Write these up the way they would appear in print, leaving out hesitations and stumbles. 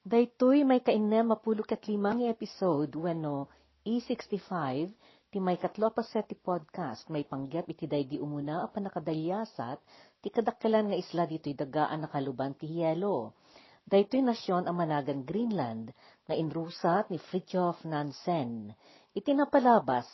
Daytoy may kainem mapulok at limang episode wenno E65 ti may katlopaset ti podcast may panggap iti day di umuna a panakadalyasat ti kadakkelan nga isla dito'y dagaan nakaluban ti hielo. Daytoy nasyon a managan Greenland nga inrusat ni Fridtjof Nansen. Iti napalabas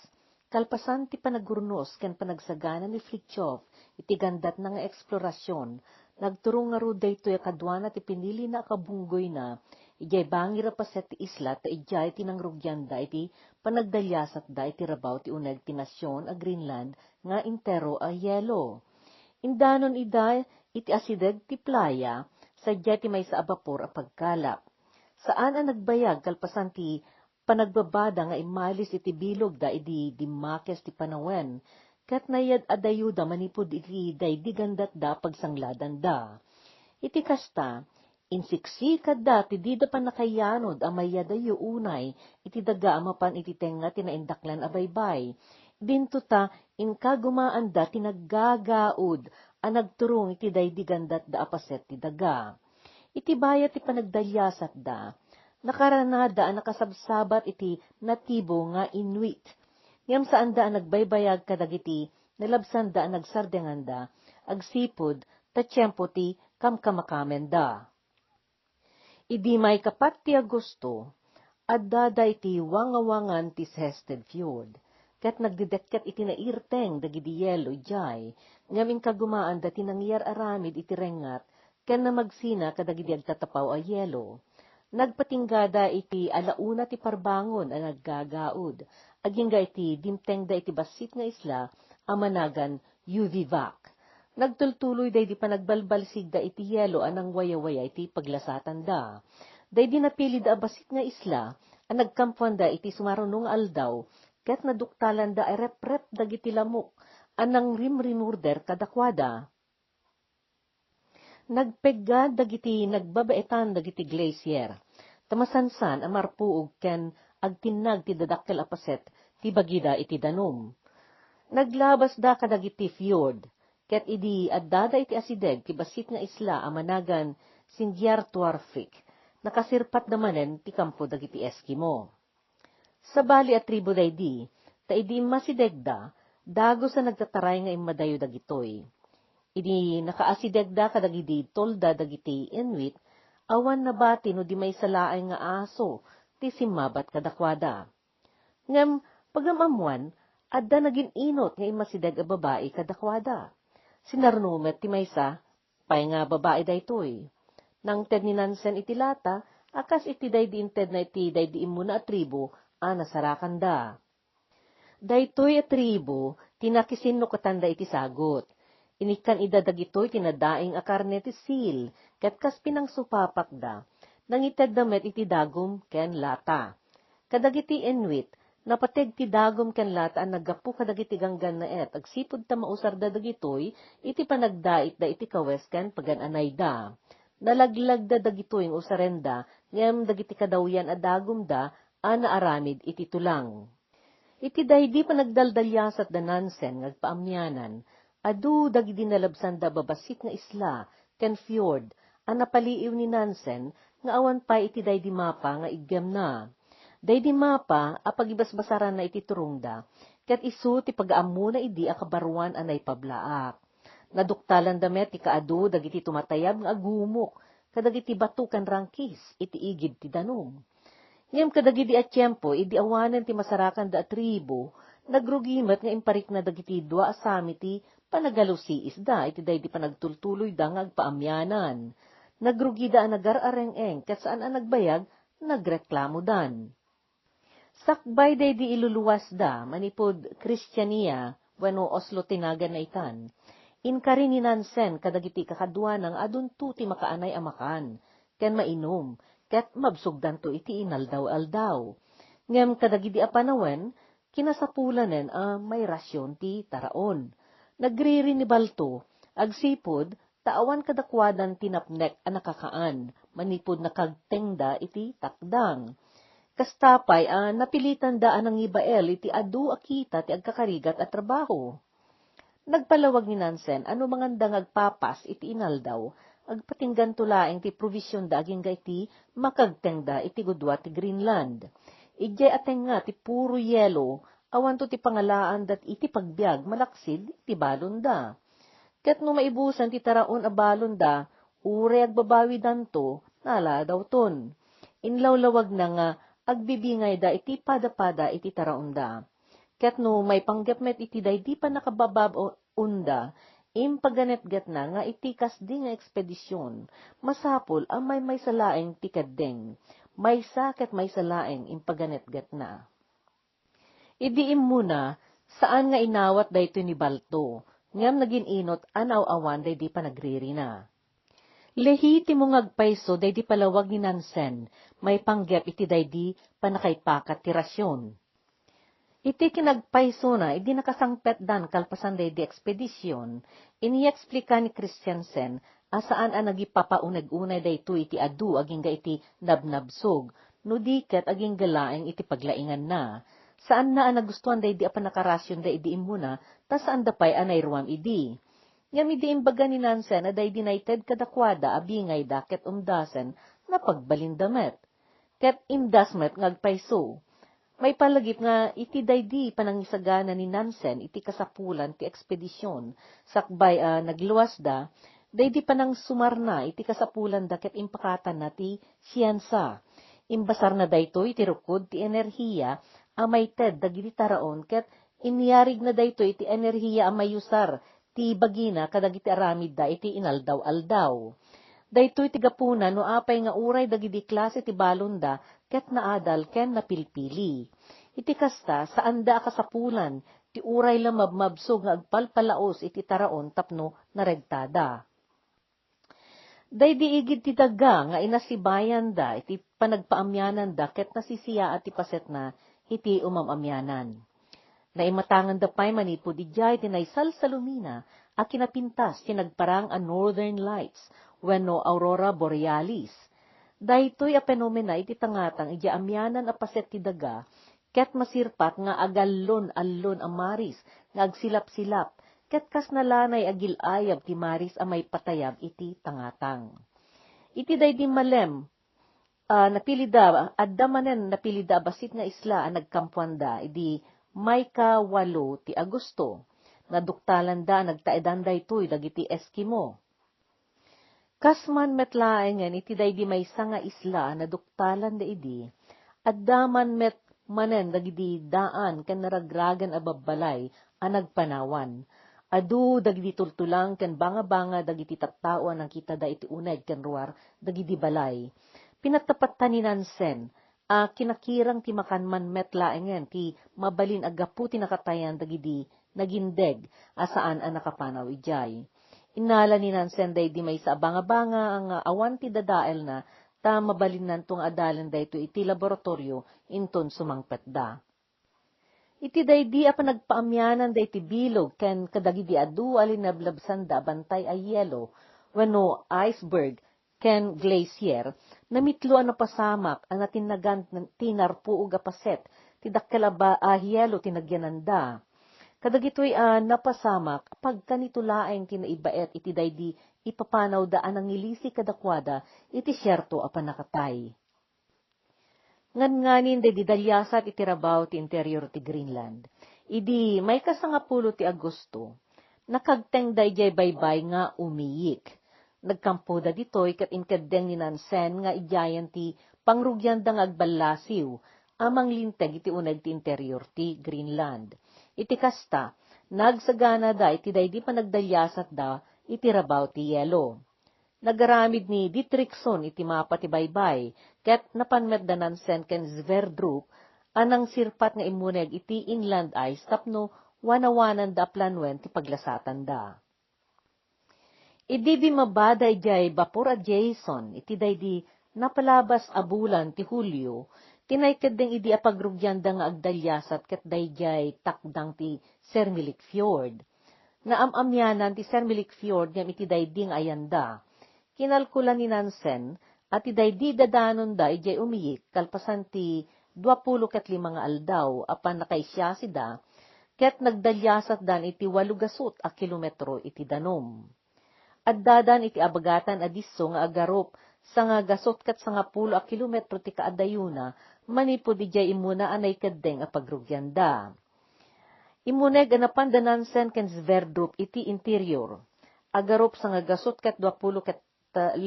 kalpasan ti panagurnos ken panagsagana ni Fridtjof iti gandat na nga eksplorasyon. Nagturong nga ro daytoy kadwana ti pinili na kabunggoy na ijay bangir a paset ti isla ta ijay tinangrugyan da iti panagdalyasat da iti rabaw ti uneg ti nasyon a Greenland nga intero a yelo. Indanon ida iti asideg ti playa sadya ti maysa a bapor a pagkalap. Saan a nagbayag kalpasan ti panagbabada nga imalis iti bilog da iti dimakes ti panawen. Kat nayad adayuda manipod iti daydigandat da pagsangladan da. Iti kasta, insiksikad da ti di da pa nakayanod amaya dayo unay iti daga amapan iti tenga tinaindaklan a baybay. Dinto ta inkagumaan da tinaggagaud a nagturong iti daydigandat da apaset ti daga. Iti bayat ti panagdalyasat da, nakaranada a nakasabsabat iti natibo nga Inuit. Ngem saan da nagbaybayag kadagiti nalabsan da nagsardengan da agsipud ta tiyempo ti kamkamakamen da. Idi may kapat ti Agosto adda da iti wangawangan ti Sehested Fjord ket nagdidekket iti nairteng dagiti yelo jay ngem inkagumaan da tinangyar aramid iti rengat ken na magsina kadagiti agtatapaw a yelo. Nagpatinggada iti alauna ti parbangon a naggagaud. Agingga iti dimteng da iti basit nga isla a managan Uvivak. Nagtultuloy day di panagbalbalsig da iti yelo anang waya-waya iti paglasatan da. Day di napili da basit nga isla a nagkampuan da iti sumarunong aldaw ket naduktalan da ay rep-rep dagiti lamok anang rimrimurder kadakwada. Nagpegga dagiti nagbabaetan dagiti glacier. Tamasansan amarpuog ken agtinnag ti dadakkel a paset ti bagida iti danom. Naglabas da kadagiti fjord ket idi addada iti asideg ti basit nga isla a managan Sindjartuarfik. Nakasirpat damanen ti kampo dagiti Eskimo. Sa bali at tribo daydi ta idi masidegda dago sa nagtataray nga immadayo dagitoy. Idi nakaasidegda kadagiti tolda dagiti Inuit, awan na bati no di may salaay nga aso, ti simabat kadakwada. Ngem, pagamamuan, adda naging inot nga imasideg a babae kadakwada. Sinarnumet ti maysa, pay nga babae daytoy. Nang ted ni Nansen iti lata, akas iti daydi inted na iti daydi imuna a tribo, nasarakan da. Daytoy a tribo, tinakisin no katanda iti sagot. Inikan idadagitoy tinadaing a karne ti sil, ket kas pinangsupapak da, nangited damet iti dagom ken lata. Kadagiti Inuit, napateg ti dagom ken lata ang naggapu kadagiti ganggan na agsipud ta mausar da dagitoy, iti panagdait da iti kawes ken pagananay da. Nalaglag da dagitoy ng usarenda, ngem dagiti kadawyan a dagom da, naaramid iti tulang. Iti daydi panagdaldalyasat da Nansen ngagpaamyanan, adu dagiti nalabsan da babasit nga isla, ken fjord, ang napaliiw ni Nansen, nga awan pa iti daydi mapa nga iggem na. Daydi mapa, apagibasbasaran na iti turong da, ket isu ti pag-aamu na idi akabaruan anay pablaak. Naduktalan damet ti kaadu dagiti tumatayab nga agumok, kadagiti batu ken rangkis, iti igid ti danom. Ngem kadagiti a tiyempo, idi awanen ti masarakan da tribo, nagrugimet nga imparik na dagiti dua asami ti panagalusi isda iti daydi panagtultuloy da nga agpaamyanan. Nagrugida ang nagarareng-eng ket saan ang nagbayag, nagreklamo dan. Sakbay daydi iluluwas da, manipod Kristiyaniya, wenno Oslo tinagan na itan. Inkari ni Nansen kadagiti kakadwa ng adunto ti makaanay amakan, ken mainom, ket mabsugdan to iti inaldaw-aldaw. Ngem kadagiti apanawen, kinasapulanen may rasyon ti taraon. Nagririnibalto, agsipod, taawan kadakwadan tinapnek a nakakaan, manipod nakagtengda iti takdang. Kastapay napilitan daan ng ibael iti adu akita ti agkakarigat at trabaho. Nagpalawag ni Nansen ano mangandang agpapas iti inaldaw, agpatinggan tulaeng ti provision da aging iti makagteng da iti gudwa ti Greenland. Ijay ateng nga ti puro yelo, awan to ti pangalaan dat iti pagbiag malaksid iti balon da. Ket no maibusan ti taraon a balon da, ure agbabawi danto, nala daw ton. Inlawlawag na nga, agbibingay da iti pada-pada iti taraon da. Ket no may panggapmet iti day di pa nakababab unda, impaganet-get na nga iti kasdi nga ekspedisyon, masapol ang may salaeng ti kaddeng, may saket may salaeng impaganet-get na. Idiim muna, saan nga inawat dayto ni Balto, ngam naging inot anaw-awan day di pa nagririna. Lehitimo ngagpayso day di palawag ni Nansen, may panggap iti day di panakaipakat ti rasyon. Iti kinagpayso na, idi nakasangpet dan kalpasan day di ekspedisyon, ini-explika ni Christiansen, asaan ang nagipapaunag-unay day to iti adu aging ga iti nabnabsog, no diket aging galaeng iti paglaingan na. Saan na ang nagustuhan day di apanakarasyon day di imuna, ta saan da pa'y anayruam idi. Ngam idi imbaga ni Nansen na day dinited kadakwada abingay daket umdasen na pagbalindamet. Ket indasmet ngagpayso. May palagip nga iti daydi panangisagana ni Nansen iti kasapulan ti ekspedisyon, sakbay nagluwas da, daydi panang sumarna iti kasapulan da ket impakatan na ti siyensa. Imbasar na dayto iti rukod ti enerhiya, amay ted dagiti taraon ket iniyarig na dayto iti enerhiya amay yusar ti bagina kadagiti aramid da iti inaldaw-aldaw. Dayto iti gapuna no apay nga uray dagiti klase ti balonda ket naadal ken napilpili. Iti kasta saan da kasapulan ti uray lamabmabsog nga agpalpalaos iti taraon tapno naregtada. Daydi igid ti daga nga inasibayan da iti panagpaamyanan da ket nasisiya at ti paset na iti umamamyanan. Naimatangan da pa'y manipod ijay tinaysal sa lumina a kinapintas tinagparang a Northern Lights wenno Aurora Borealis. Daytoy a penomena iti tangatang iti amyanan a paset ti daga, ket masirpat nga agallon-allon a maris nga agsilap-silap, ket kas nalanay agilayab ti maris a may patayab iti tangatang. Iti daydi malem, napilida, adda manen napilida basit nga isla a nagkampuanda, idi Mayka 8 ti Agosto, naduktalan da nagtaedan daytoy dagiti Eskimo. Kasman metlaengen iti daydi maysa nga isla na duktalan da idi, addaman met manen dagiti daan ken naragragan a babbalay a nagpanawan. Adu dagiti tultulang ken banga-banga dagiti tattao ang kita da iti uneg ken ruar dagiti balay. Pinatapatan ni Nansen, kinakirang ti makanman metlaengen ti mabalin agapu ti nakatayan dagiti nagindeg asaan ang nakapanaw ijay. Inala ni Nansen day di may sa banga-banga ang awan ti dadael na ta mabalin nantong adalan dayto iti laboratorio inton sumangpet da. Iti day di apa nagpaamyanan day ti bilog ken kadagidi adu alinablabsan da bantay ay yelo wenno iceberg ken glacier namitloan na pasamak ang natinagan tinarpuog a paset ti dakkel a yelo tinagyanan da. Kadagitoy napasamak pagka nitulaeng kinaibaet iti daydi ipapanaw daan ang ngilisi kadakwada iti syerto a panakatay. Ngan-nganin daydi dalyasat iti rabaw ti interior ti Greenland. Idi may kasangapulo ti Agosto, nakagteng dayjay baybay nga umiyik. Nagkampo da ditoy ket inkeddeng ni Nansen nga ijayan ti pangrugyan da nga agbalasiw, amang linteg iti uneg ti interior ti Greenland. Iti kasta, nagsagana da iti daydi pa nagdalyasat da iti rabaw ti yelo. Nagaramid ni Dietrichson iti mapa ti baybay, ket napanmet da Nansen ken Sverdrup, anang sirpat nga imuneg iti inland ice tapno wanawanan da planwen ti paglasatan da. Idi bimabada ijay Bapor a Jason, iti daydi napalabas a bulan ti Hulyo, tinaykadeng idi apagrugyan da nga agdalyasat ket dayjay takdang ti Sermilik Fjord. Naamamyanan ti Sermilik Fjord ngam iti daydi nga ayanda. Kinalkulan ni Nansen at iti daydi dadanon da ijay umiyik kalpasan ti 25 nga aldaw apan nakaisya da ket nagdalyasat dan iti 8 a kilometro iti danom. Addadan iti abagatan adisso nga agarop sa nga gasot kat sa nga 10 kilometro ti kaadayuna, manipod ijay imuna anay kadeng a pagrugyanda. Imuneg anapandanansen ken Sverdrup iti interior. Agarop sa nga gasot kat 20 kat 5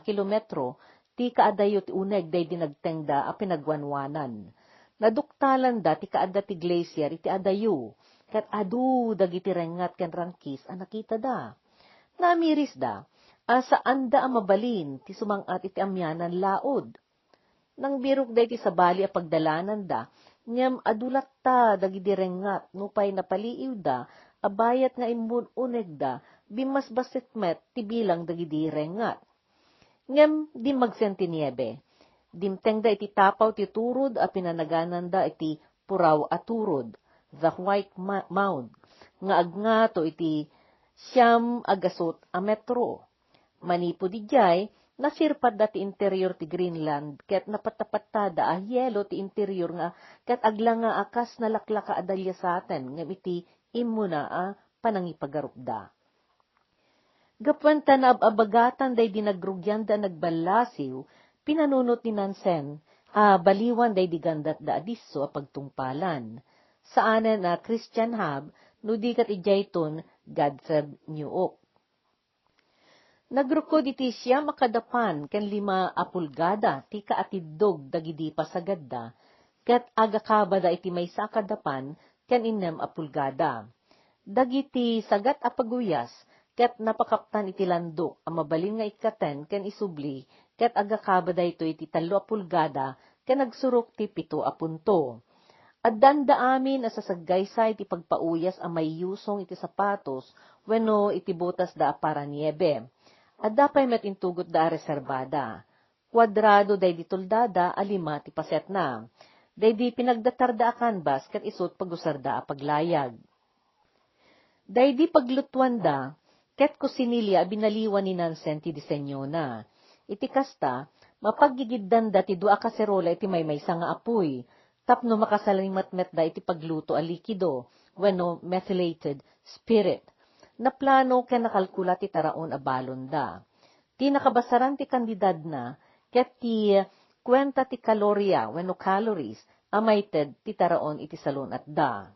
kilometro, ti kaadayo ti uneg day dinagtengda a pinagwanwanan. Naduktalan da ti kaadda ti glacier iti adayo, kat adu dagiti rengat ken rangkis a nakita da. Namiris da, saan da a mabalin ti sumangat iti amyanan laod. Nang birok da iti sabali a pagdalanan da, ngem adulat ta dagiti rengat nupay napaliiw da, abayat nga imununeg da, bimas basit met ti bilang dagiti rengat. Ngem di magsentiniebe, dimteng da iti tapaw ti turod a pinanaganan da iti puraw a turod, the White Mound, nga agnato iti siyam agasot a metro. Manipod ijay, nasirpad da ti interior ti Greenland, ket napatapatada a hielo ti interior nga, ket agla nga akas nalaklaka adalya sa atin, ngam iti imuna a panangipagarupda. Gapwenta na abagatan day dinagrugyan da nagbalasiw, pinanunot ni Nansen, baliwan day digandat da adiso a pagtungpalan. Saanen na Christian Hub, no di kat ijayton Godfred Newok. Nagrukod iti siya makadapan ken 5 pulgada ti kaatiddog dagidi pasagadda, ket agakabada iti maysa kadapan ken 6 pulgada. Dagiti sagat a paguyas, ket napakaptan iti landok a mabalin nga ikaten ken isubli, ket agakabada ito iti 3 pulgada ken nagsurok ti 7 punto. Addan da amin a sasaggaysay iti pagpauyas a may yusong iti sapatos wenno iti botas da para niebe. Adda pay met intugot da reserbada. Kwadrado day di toldada a 5 ti paset na. Day di pinagdatarda a canvas ket isut pagusarda a paglayag. Day di paglutuan da, ket kusinilya binaliwan ni Nansen ti disenyo na. Iti kasta, mapaggigiddan da ti 2 kaserola iti maymaysa nga apoy, tapno makasalimatmet da iti pagluto a likido, wenno methylated spirit. Na plano ken nakalkula ti taraon a balon da. Ti nakabasaran ti kandidad na, ket ti kwenta ti kalorya wenno calories, amayted ti taraon iti salon at da.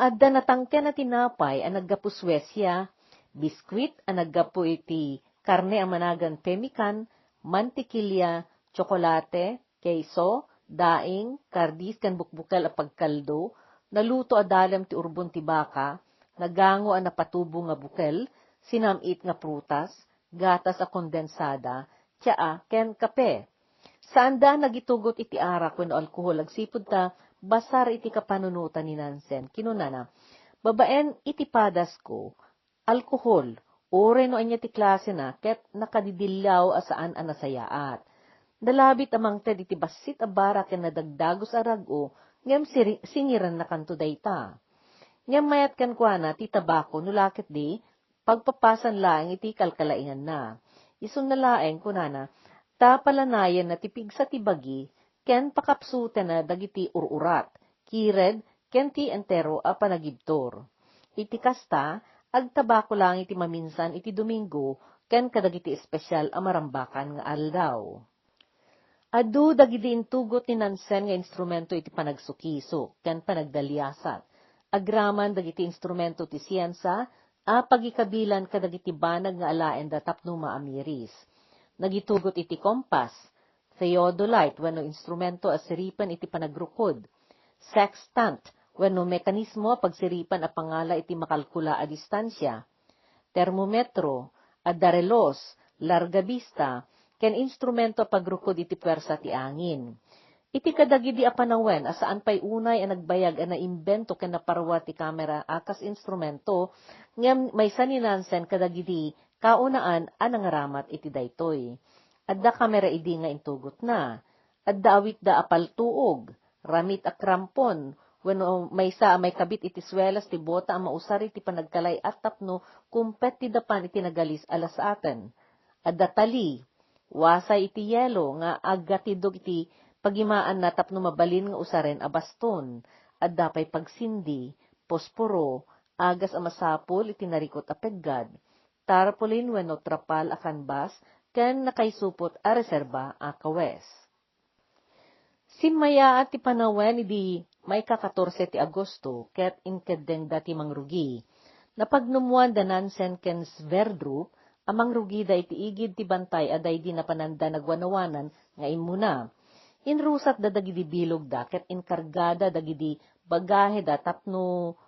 Adda natangken na tinapay a naggapu Swesya, biskwit a naggapu iti karne a managan pemikan, mantikilya, tsokolate, queso, daing, kardis ken bukbukel a pagkaldo, naluto a dalem ti urbon ti baka, nagango a napatubo nga bukel, sinamit nga prutas, gatas a kondensada, tsaa ken kape. Saan da nagitugot iti arak wenno alkohol agsipud ta basar iti kapanunutan ni Nansen. Kinunana, babaen iti padas ko, alkohol, ore no anya ti klase na, ket nakadidillaw asaan a nasayaat. Dalabit amang ted iti basit a bara ken nadagdagos a rag-o, ngem singiran na kanto dayta. Ngem mayat kan kuana ti tabako nulakit di, pagpapasan laeng iti kalkalaingan na. Isun na laeng kunana, tapalanayan na tipig sa tibagi, ken pakapsuten na dagiti ururat, kired, ken ti entero a panagibtor. Iti kasta, agtabako lang iti maminsan iti Domingo, ken kadagiti espesyal a marambakan nga aldaw. Adu dagiti intugot ni Nansen nga instrumento iti panagsukiso, ken panagdalyasat. Agraman dagiti instrumento ti siyensa, a pagikabilan kadagiti banag nga alaen da tapno maamiris. Nagitugot iti kompas, theodolite wenno instrumento a siripan iti panagrukod, sextant wenno mekanismo pagsiripan a pangala iti makalkula a distansya, termometro, a darelos, largabista, ken instrumento a pagrukod iti puwersa ti angin. Iti kadagidi a panawen asaan pay unay a nagbayag a naimbento ken naparwa ti kamera akas instrumento ngem maysa ni Nansen kadagidi kaunaan a nangaramat iti daytoy. Adda kamera idi nga intugot na. Adda awit da apaltuog, ramit a krampon, wenno maysa a may kabit iti swelas ti bota a mausar iti panagkalay at tapno kumpet ti dapan iti nagalis alas aten. Adda tali, wasay iti yelo nga aggatidog iti pagimaan na tapno mabalin nga usaren a baston. Adda pay pagsindi, posporo, agas a masapol iti narikot a peggad. tarpaulin wenno trapal a kanbas, ken nakaisupot a reserba a kawes. Simaya at ti panawen idi may ka-14 ti Agosto, ket inkedeng dati mangrugi. Napagnumuan da Nansen ken Sverdrup, amang rugi da iti igid ti bantay aday di napananda nagwanawanan nga imuna. Inrusat da dagidi bilog da, ket inkargada dagidi bagahe da tapno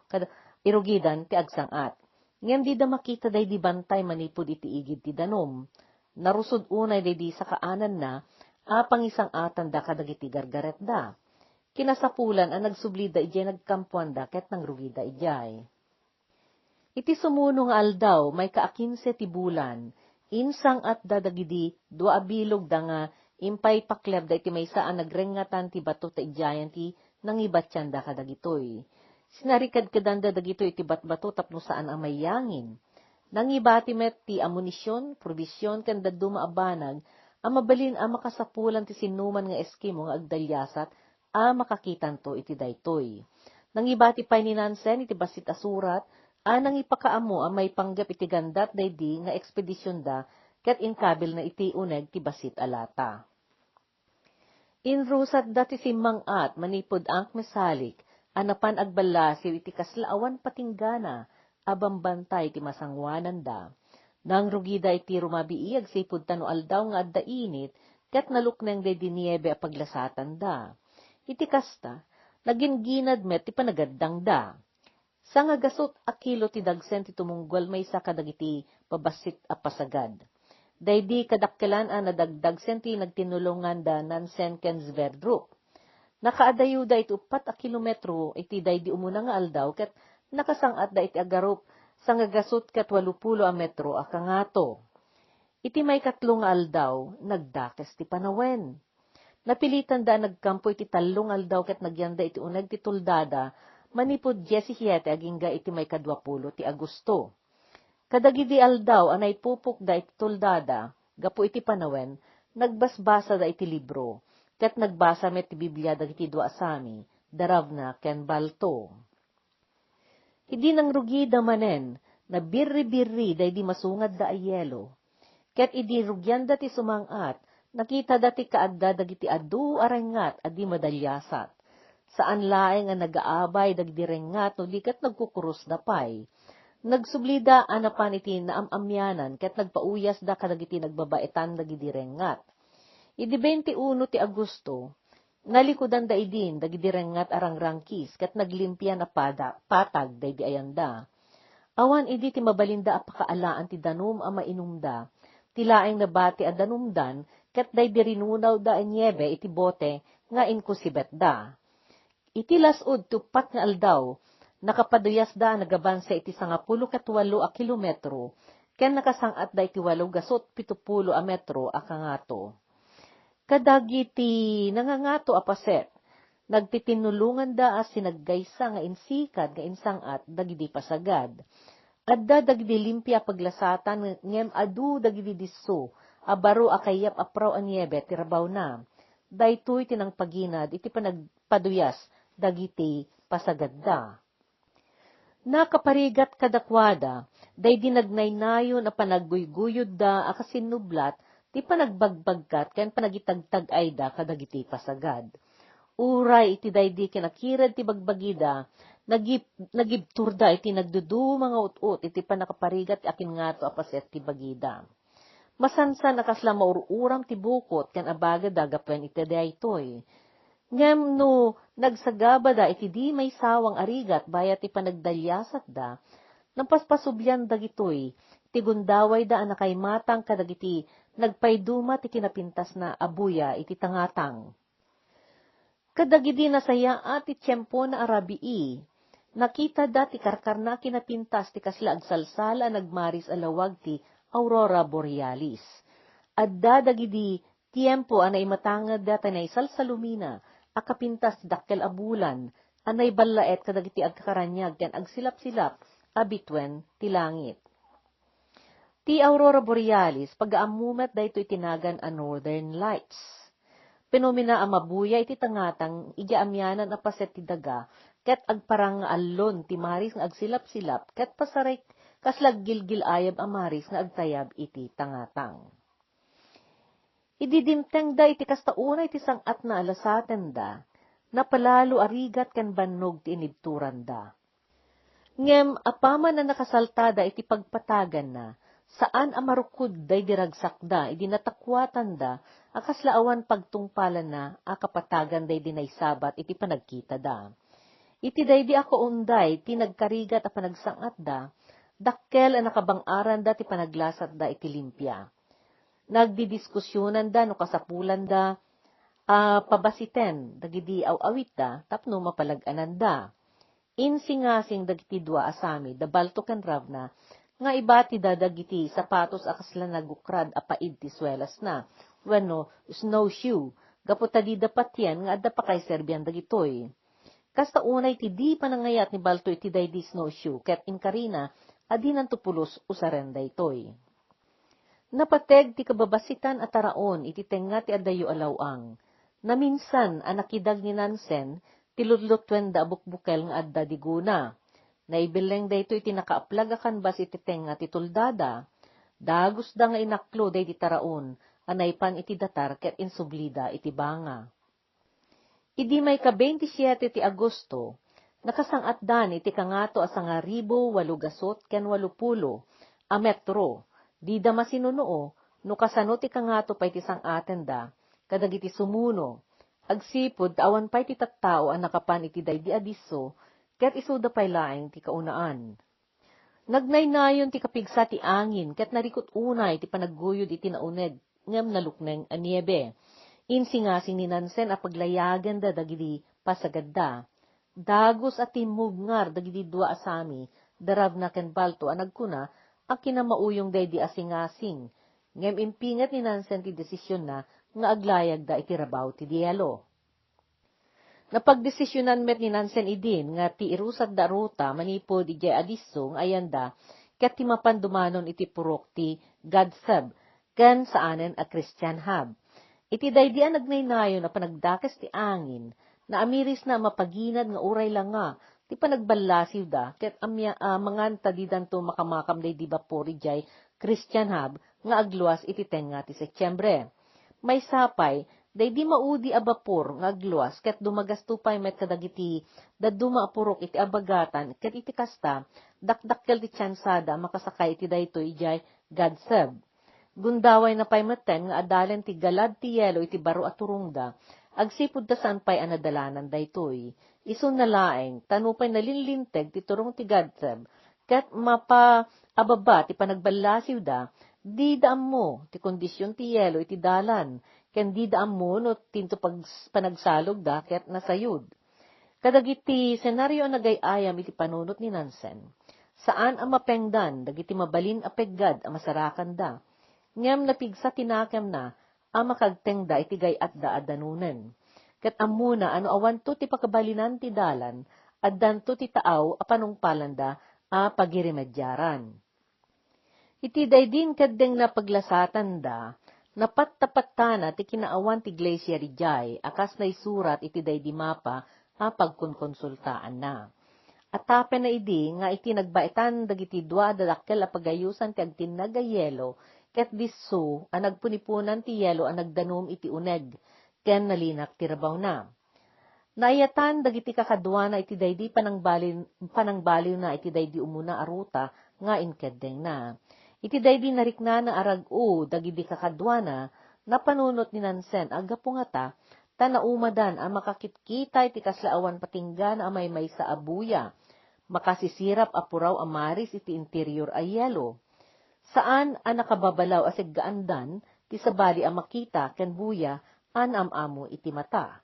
irugidan ti agsangat. Ngem di da makita day di bantay manipod iti igid ti danom. Narusod unay day di sa kaanan na, apang isang atan da kadagiti gargaret da. Kinasapulan ang nagsubli da ijay nagkampuan da ket nangrugi da ijay. Iti sumuno nga aldaw may ka-15 ti bulan, insang at dadagidi dua bilog da nga impay pakleb da iti maysaan nagrengatan ti bato ta ijayan ti nangibatyan da kadagitoy. Sinarikad-kadan da dagitoy iti batbato tapno saan ang mayangin. Nangibati met ti amunisyon, probisyon ken daddu maabanag, ang mabalin ang makasapulan ti sinuman nga eskimo nga agdalyasat a makakitan to iti daytoy. Nangibati pay ni Nansen iti basit asurat, nang ipakaamo ang may panggap iti gandat daydi nga ekspedisyon da, ket inkabil na iti uneg ti basit alata. Inrusat dati si Mangat manipod ang mesalik, anapan agbalasiw iti kaslaawan patinggana, abambantay ti masangwanan da. Nang rugida iti rumabiig sipud tano aldaw nga adda init, ket nalukneng daydi niebe a paglasatan da. Iti kasta, naging ginad met ti panagaddang da. Sa nga gasot a kilo ti dagsen ti tumunggol may sa kadagiti pabasit a pasagad. Daydi kadakkelan a nadagdagsen ti nagtinulungan da Nansen ken Sverdrup. Nakaadayo da iti 4 kilometro iti daydi umuna nga aldaw ket nakasangat da iti agarup sa nga gasot ket 80 a metro a kangato. Iti may 3 nga aldaw nagdakes ti panawen. Napilitan da nagkampo iti 3 aldaw ket nagyanda iti uneg ti tuldada manipod 17 agingga iti may 20 ti Agosto. Kadagidi aldaw anay pupok da iti tuldada, gapu iti panawen, nagbasbasa da iti libro, ket nagbasa met ti Biblia dagiti dua asami, Daravna ken Balto. Idi nang rugi da manen, na birri-birri da idi masungad da ayelo, ket idi rugyan da ti sumangat, nakita da ti kaadda dagiti adu arengat adi madalyasat. Saan laeng ang nagaabay dagdirengat no dikat nagkukurus da pay. Nagsublida anapan iti naamamyanan ket nagpauyas da kadagiti nagbabaetan dagdirengat. Idi 21 ti Agosto, nalikudan da idin dagdirengat arangrangkis ket naglimpia na patag daydi ayanda. Awan idi ti mabalinda a pakaalaan ti danum a mainumda, ti laeng nabati a danumdan ket daydi rinunaw da anyebe iti bote nga inkusibet da. Iti lasud tupat nga aldaw, nakapaduyas da nagabansa iti 18 a kilometro, ken nakasangat da iti 8 a metro a kangato. Kadagiti nangangato a paset, nagtitinulungan da as sinaggaysa nga insikad nga insangat dagidi pasagad. Adda dagidi limpia paglasatan ngem adu dagidi disso, abaro a kayap apraw a niebe tirabaw na. Daytoy tinang paginad iti panagpaduyas dagiti pasagadda. Nakaparigat kadakwada, daydi nagnaynayon na panagguyguyod da akasinublat, ti panagbagbagkat ken panagitagtag ay da kadagiti pasagad. Uray iti daydi kinakirad ti bagbagida, nagibturda iti nagdudu mga ut-ut iti panakaparigat ti akin nga to apaset ti bagida. Masansan nakasla maururam ti bukot ken abaga dagapwen iti daytoy. Ngem no nagsagaba da iti di may sawang arigat bayat ti panagdalyasat da, napaspasubyan dagitoy, ti gundaway da anakay matang kadagiti nagpayduma ti kinapintas na abuya iti tangatang. Kadagidi nasaya ati tiyempo na arabii, nakita da ti karkarna kinapintas ti kasla agsalsala nagmaris alawag ti Aurora Borealis. Adda dagidi tiyempo anay matangad da tanay salsalumina, akapintas dakkel a bulan, anay ballaet kadagiti agkakaranyag ken agsilap-silap abitwen ti langit. Ti Aurora Borealis pagaamumet dayto itinagan a Northern Lights. Penomena a mabuya iti tangatang idiamyanan a paset ti daga ket agparang nga allon ti maris nga agsilap-silap ket pasaray kaslag gilgil ayab amaris nga agtayab iti tangatang. Ididimteng da iti kastauna iti sangat na alasaten da, napalalo arigat ken bannog ti inibturan da. Ngem apaman na nakasaltada iti pagpatagan na, saan amarukod day diragsak da, idi natakwatan da, akaslaawan pagtungpalan na, akapatagan day dinaysabat iti panagkita da. Iti day di ako unday, ti nagkarigat a panagsangat da, dakkel a nakabang-aran da ti panaglasat da iti limpya. Nagdidiskusyonan da no kasapulan da, pabasiten, dagidi awit da, tapno mapalaganan da. Insingasing dagiti dua asami, da balto ken ravna, nga ibati da dagiti sapatos akasla nagukrad apaid ti swelas na, wenno snowshoe, gaputa di dapat yan nga adda pa kay serbian dagitoy. Kasta unay ti di panangayat ni balto iti daydi snowshoe, ket inkarina, adi nantupulos usaren daytoy. Napateg ti kababasitan at taraon iti tenga ti adayo alawang, na minsan anakidag ni Nansen, ti lutlutwen da abukbukel nga adda diguna. Naibileng dayto iti nakaaplag akan bas iti tenga ti tuldada, dagos da nga inaklo day ti taraon, anaypan iti datar ket insublida iti banga. Idi may ka-27 ti Agosto, nakasangat dan iti kangato a 1,880 ken 80 a metro, di da masinuno, no kasano ti kangato pay ti sangaten da, kadagiti sumuno, agsipod awan pay ti tattao ang nakapan iti daydi adiso, ket isuda pay laeng ti kaunaan. Nagnaynayon ti kapigsa ti angin, ket narikot unay ti panagguyod iti nauneg, ngem nalukneng a niebe. Insingasing ni Nansen a paglayagan da dagidi pasagad da. Dagos at timubngar dagidi dua asami, darav na ken balto a nagkuna, a kinamauyong daydi asingasing. Ngem impingat ni Nansen ti desisyon na, nga aglayag da iti rabaw ti dielo. Napagdesisyonan met ni Nansen idin, nga ti irusat da ruta manipod iti adiso, nga ayanda, ket ti mapandumanon iti purok ti Gadsab, ken saanen a Christian Hub. Iti daydian nagnaynayon na panagdakes ti angin, na amiris na mapaginad nga uray lang nga, ti panagbalasiw da, ket manganta di danto makamakam day di bapori jay Christian Hub, nga agluas iti tenga ti Setyembre. May sapay, day di maudi a bapor nga agluas, ket dumagastupay met kadagiti, daduma apurok iti abagatan, ket iti kasta, dakdakkel ti tsansada, makasakay iti daytoy jay Gadsab. Gundaway na pay maten nga adalen ti galad ti yelo iti baro at turungda, agsipud da saan pay anadalanan daytoy. Isun na laeng, tanupay nalinlinteg ti turong ti Gadsab, ket mapa-ababa ti panagbalasiw da, di daam mo ti kondisyon ti yelo iti dalan, ken di daam mo no tinto panagsalog da, ket nasayud. Kadagiti senaryo nagayayam iti panunot ni Nansen, saan ang mapengdan, dagiti mabalin a peggad a masarakan da, ngem napigsa tinakam na, makagtengda iti gayat da adanunen. Ket ammuna ano awanto ti pakabalinan ti dalan, addanto ti taaw a panungpalan da, pagirimedyaran. Iti daydin kaddeng na paglasatan da, napattapatana ti kinaawan ti Glacier ijay, akas na isurat iti daydi mapa, pagkonkonsultaan na. Atapen na idi, nga iti nagbaitan dagiti dua dadakkel a pagayusan ti agtinag a yelo, ket disso, ang nagpunipunan ti yelo ang nagdanum iti uneg, ken nalinak ti rabaw na. Naayatan dagiti kakadwa na iti daydi panangbaliw na iti daydi umuna aruta, nga inkeddeng na. Iti daydi narikna na arag-o, dagiti kakadwa na, napanunot ni Nansen, agapo nga ta, tanaumadan ang makakitkita iti kaslaawan patinggan a may sa abuya, makasisirap apuraw amaris iti interior a yelo. Saan ang nakababalaw asig gaandan, ti sabali ang makita, ken buya, an amamo iti mata.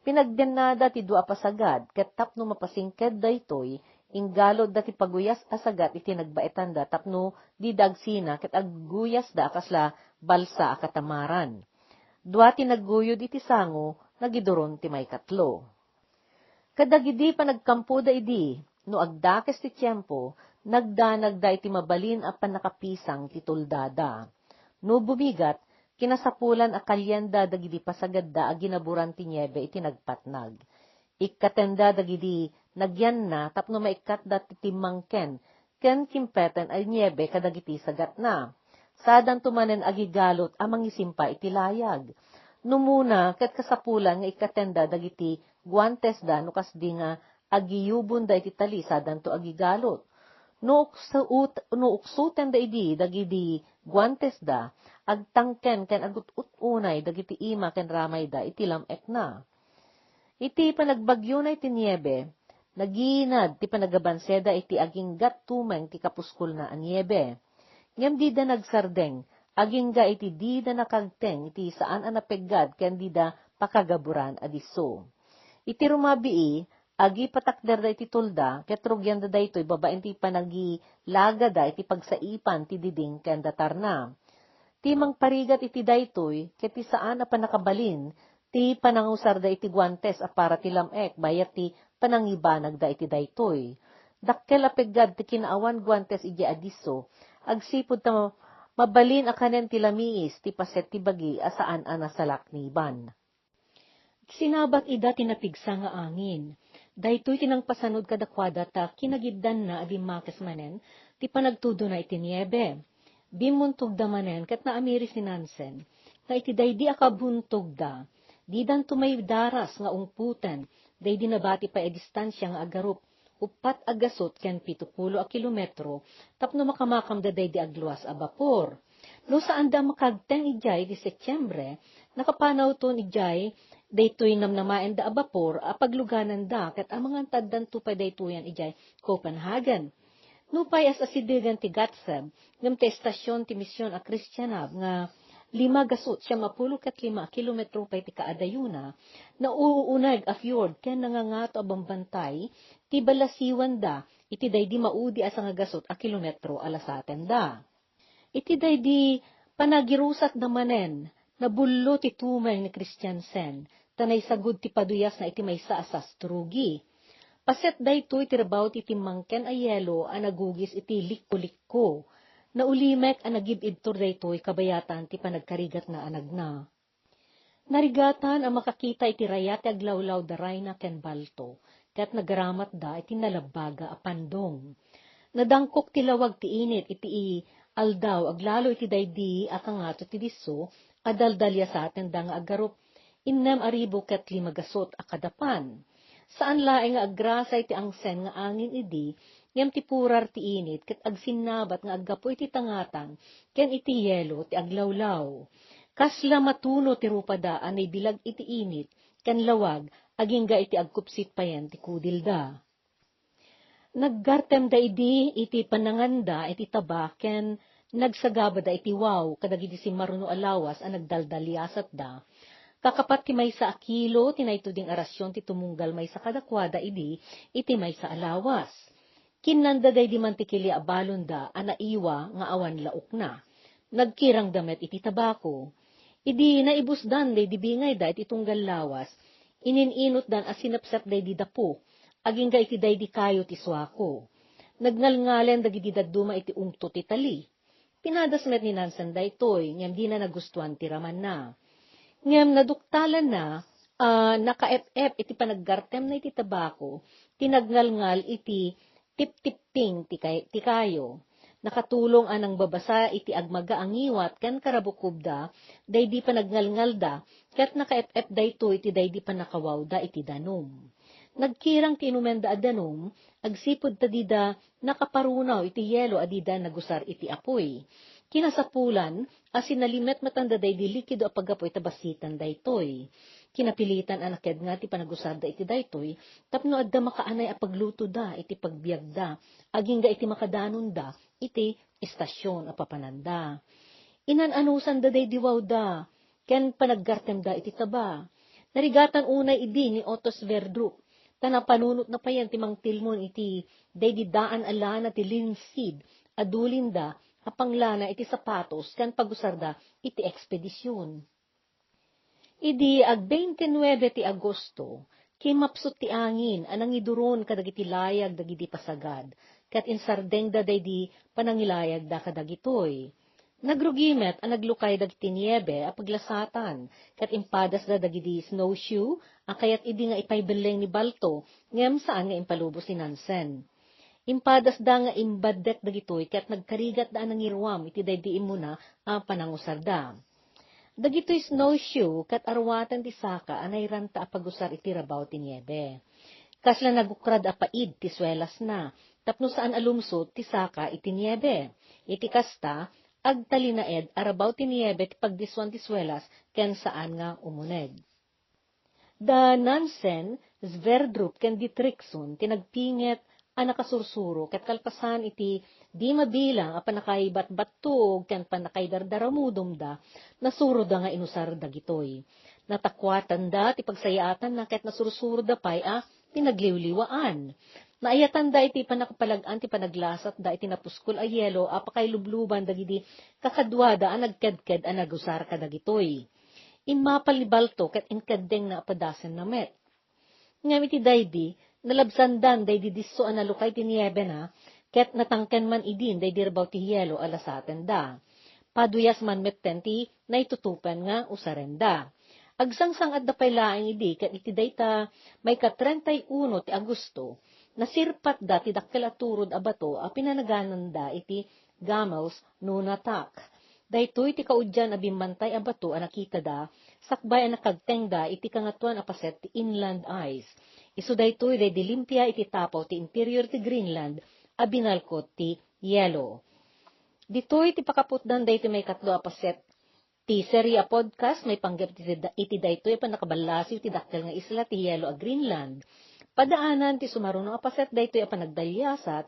Pinagdenada ti dua pasagad, ket tapno mapasingked daytoy, inggalod da ti paguyas asagat iti nagbaitan da, tapno di dagsina, ket agguyas da kasla balsa a katamaran. Dua ti nagguyod iti sango, nagiduron ti may katlo. Kadagidi pa nagkampo da idi, no agdakes ti tiyempo, nagdanag da iti mabalin a panakapisang ti tuldada. No bumigat, kinasapulan a kalyenda dagidi pasagad da a ginaburan ti niebe iti nagpatnag. Ikkatenda dagidi nagyan na tapno maikat da ti timmangken, ken kimpeten ay niebe kadagiti sagat na. Sadan tumanen agigalot amang isimpa iti layag. Numuna ket kasapulan nga ikatenda dagiti guantes da no kasdi nga agiyubon da iti tali sadan to agigalot. No uksuten da idi dagiti guantes da agtangken ken agut-unay dagiti ima ken ramay da iti lamek na. Iti panagbagyo na iti niebe, naginad ti panagabanseda iti aginggat tumeng ti kapuskol na anyebe. Ngem di da nagsardeng, agingga iti di da nakagteng iti saan anapeggad ken di da pakagaburan adiso. Iti rumabii, agi patakder da iti tulda, ket rugyan da daytoy babaen ti panagi laga da iti pagsaipan ti diding ken datarna. Ti mangparigat iti daytoy, ket ti saan a panakabalin, ti panangusar da iti guantes a para ti lamek, bayat ti panangibanag da iti daytoy. Dakkel apeggad ti kinaawan guantes iti adiso, agsipud ta mabalin a kanen ti lamiis, ti paset ti bagi asaan a nasalakniban. Sinabat ida tinapigsa nga angin. Daytoy tinangpasanod kadakwada ta kinagiddan na abimakes manen, ti panagtudo na iti niebe. Bimuntog da manen ket naamiri si Nansen, nga iti daydi akabuntog da, di dan tumay daras nga ungputen, daydi nabati pa distansya nga agarup, upat agasot ken 70 a kilometro, tapno makamakam da daydi agluwas a bapor. No saan da makagteng ijay di Setyembre, nakapanaw ton ijay, daytoy namnamaen da a bapor, a pagluganan da, ket amangan taddan tupay daytoyan ijay Copenhagen. Nupay as asidigan ti Gatseb, ngem ti estasyon ti misyon a Kristyanab, nga 5 kilometro pay ti kaadayuna, na uuunag a fjord ken nangangato a bambantay, ti balasiwan da, iti daydi maudi asa nga gasot a kilometro alasaten da. Iti daydi panagirusat na manen, nabullo ti tumeng ni Christiansen, tanay sagud ti paduyas na iti maysa asas turugi. Paset daytoy ti rabaw ti timmangken a yelo a nagugis iti likko-likko, na ulimek a nagibidtor daytoy kabayatan ti panagkarigat na anagna. Narigatan ang makakita iti rayat aglawlaw da Rayna ken Balto, ket nagaramat da iti nalabaga a pandong. Nadangkok ti lawag ti init iti aldaw aglalo iti daydi akangato ti disso, adaldalya sa aten da nga agarup, 6,000 ket 5 gasot a kadapan. Saan laeng nga agrasa iti angsen nga angin idi, ngem ti purar ti init, ket agsinnabat nga aggapoy ti tangatan, ken iti yelo ti aglawlaw. Kasla matuno ti rupada anay bilag iti init, ken lawag, agingga iti agkupsit payen ti kudilda. Naggartem da idi iti pananganda iti taba, ken nagsagaba da iti wow, kadagiti si Maruno Alawas a nagdaldalyasat da. Kakapat ti maysa a kilo, tinaytuding arasyon ti tumunggal maysa kadakwada idi, iti maysa alawas. Kinanda day di mantikili a balon da, anaiwa nga awan laok na. Nagkirang damet iti tabako. Idi naibusdan day di bingay da iti tunggal lawas, inininot dan asinapsat day di dapo, aging ga iti day di kayo ti swako. Nagngalngalen dagiti dadduma iti ungto ti tali. Pinadasmet ni Nansen daytoy, ngem di na nagustuhan ti raman na. Ngem naduktalan na, naka-ep-ep iti panaggartem na iti tabako, tinagngalngal iti tip-tipping ti kayo. Nakatulong anang babasa iti agmaga angiwat ken karabukubda, daydi panagngalngal da, ket naka-ep-ep dayto iti daydi panakawaw da iti danom. Nagkirang tinumenda a danom, agsipod ta dida nakaparunaw iti yelo adida nagusar iti apoy. Kinasapulan, asinalimet matanda day di likido a paggapoy tabasitan daytoy. Kinapilitan anaked nga ti panagusar da iti daytoy, tapno adda makaanay a pagluto da iti pagbiag da, aging ga iti makadanon da, iti istasyon a papananda. Inananusan da day diwaw da, ken panaggartem da iti taba. Narigatan unay idi ni Otos Sverdrup, tanapanunot na payan ti mangtilmon iti day di daan alana ti linseed, adulinda, apanglana iti sapatos, kan pagusarda iti ekspedisyon. Idi ag 29 ti Agosto, kimapsot ti angin, anang iduron kadagiti layag dagiti pasagad, kat insardeng da di panangilayag da kadagitoy. Nagrugimet ang naglukay dagiti niebe a paglasatan, kat impadas da dagiti snowshoe, kayat idi nga ipaybeleng ni Balto, ngem saan nga impalubos si Nansen. Impadas da nga imbadek dagitoy ket nagkarigat da nangirwam iti daydiin mo na panangusar da. Dagitoy snowshoe ket arwatan ti saka anay ranta apagusar iti rabaw ti niebe. Kasla nagukrad apaid ti swelas na, tapno saan alumsot ti saka iti niebe. Iti kasta, agtalinaed arabaw ti niebe ti pagdiswan ti swelas ken saan nga umuneg. Da Nansen, Sverdrup ken Dietrichson tinagpinget nakasursuro ket kalpasan iti di mabilang a panakaibat-battog ken panakaidardaramudom da nasuro da nga inusar dagitoy. Natakwatan da ti pagsayaatan na ket nasursuro da pay pinagliwliwaan. Naayatan da iti panakapalag-an ti panaglasat da iti napuskol a yelo apakailubluban dagiti kakadwa da nagkedked nagusar kadagitoy. Imapalibalto ket inkadeng na apadasen na met. Ngam iti daydi, nalabsandan daydi disso analukay ti niebe na, ket natangken man idin daydi rabaw ti yelo alasaten da. Paduyas man metten ti naitutupen nga usarenda. Agsangsang at dapay laeng idi, ket iti dayta may 31 ti Agosto, nasirpat da ti dakkel aturod a bato a pinanaganan da iti Gamels Nunatak. Daytoy ti kaudyan a bimmantay a bato a nakita da, sakbay a nakagteng da iti kangatuan a paset ti inland ice. Isu daytoy daydi limpia iti tapaw ti interior ti Greenland a binalkot ti yelo. Ditoy ti pakaputdan daytoy may 3 a paset ti serya podcast may panggap iti daytoy panakabalasiw ti dakkel nga isla ti yelo a Greenland. Padaanan ti sumarunong a paset daytoy a panagdalyasat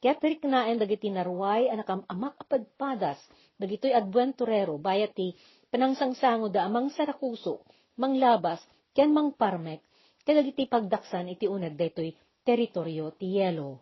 ket riknaen dagiti narway a nakamamak a padpadas dagitoy adventurero bayat ti panangsangsango da amang Sarakuso, manglabas ken mangparmek ket dagiti pagdaksan iti uneg daytoy teritoryo ti yelo.